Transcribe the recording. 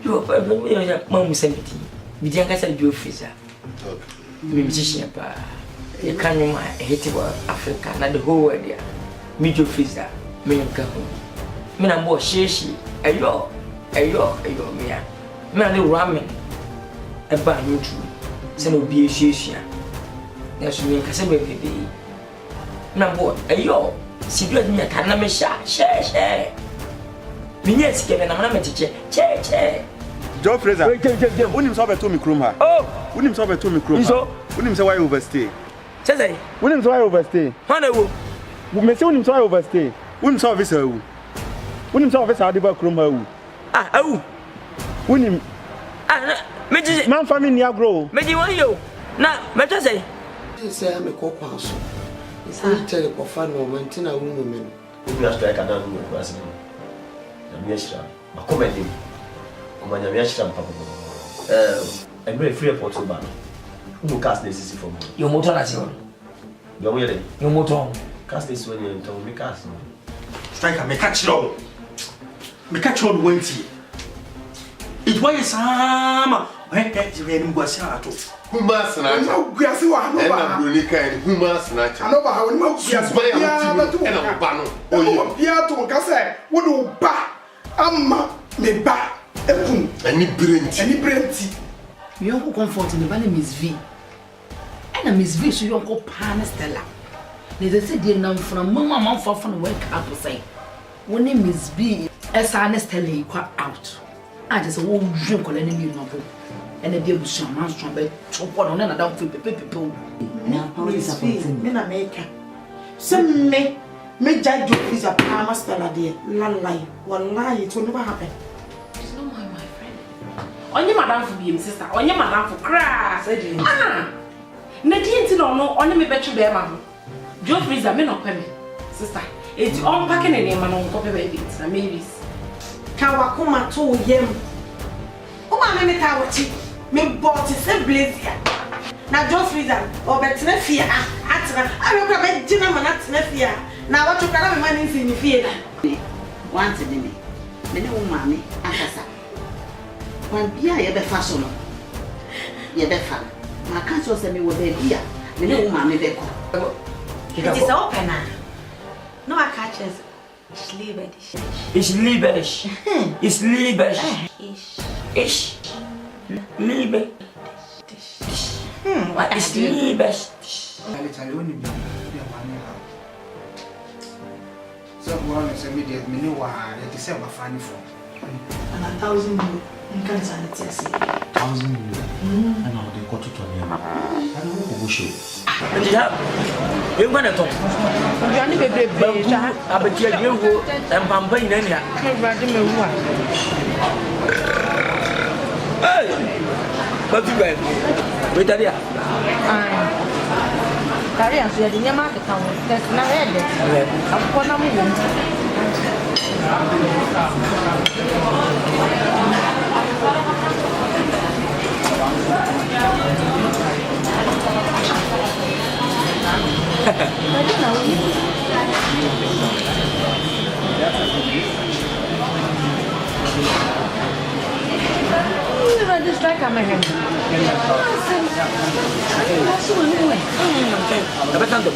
You are Mamma Seventy. We didn't get a Joe Freezer. Musician, you can't hate Africa, not the whole area. Me Joe Freezer, me and Cahu. Me and more Shishi, a yo, me. Me and the ramen, a bad new true. Send will be a Shishi. That's me, Casabe baby. Number, a yo, see you at me a canama share. Yes, Kevin, I'm not a che. Joe Fraser, when himself a Tommy Krumha. Oh, when himself a Tommy Krumha. So, when himself I overstay. Say, when himself I overstay. Honorable, we may say when himself I overstay. When himself is a when himself is a Diva Krumha. Ah, oh, when him. Ah, man, family near grow. Maybe one you. Now, better say. Say I'm a co-counsel. It's not tell you for no maintain a woman. We are strike another woman, President. Nyeshira makomedi komanya nyeshira mpapa I'm very free for to ban who cast this from your motor na se your motor cast this when you tell me cast strike me catch on wenti it why sama je ni ngwasi ato Humas na na guasi wa no ba na bronika en humas na cha no ba ha ni ma guasi ya na ba no oyo bia to ka se wo do ba amma me ba epun ani brenti you go comfort in the bana Miss V and Miss V so you go pan Stella they say dey nam from mama man for wake up say when Miss B esa Stella kwa out I just wo drink ko le ni no bo and the dear bush man strong be chop on na down for people na police me na make some me judge you is a palm Stella there lalai wallahi it will never happen. It's not my friend onye madam for be sister onye madam for crass ah na di enti no onye me betwe be ma ho Joe Freezer me no kweme sister it on packing na name no nko pe be na maybe Ka wakoma to yem o ma me ta wachi me bought se blazer na Joe Freezer o betre fia atena a me be jina ma na tena fia na wacho kara me mani nsi ni fie da want de me ne wo mame akasa wan bia ye be fa so no ye be fa ma kan so se me wo be bia ne wo mame be ko it is open now no I catches Ich liebe dich. Ich liebe dich. Ich liebe dich. Ich liebe dich. So one is immediate me no it is ever funny for and 1,000 you can say it yes 1,000 and now they got to tell me I don't know show You gonna talk. you ani bebrebe ja Abetia yewo empampa ina nia. everybody me wu a Hey. What you guys? Wait there. Kari aso ya de nyama aketa ho na head akọ na mu wo This strike I'm here. Abetanto.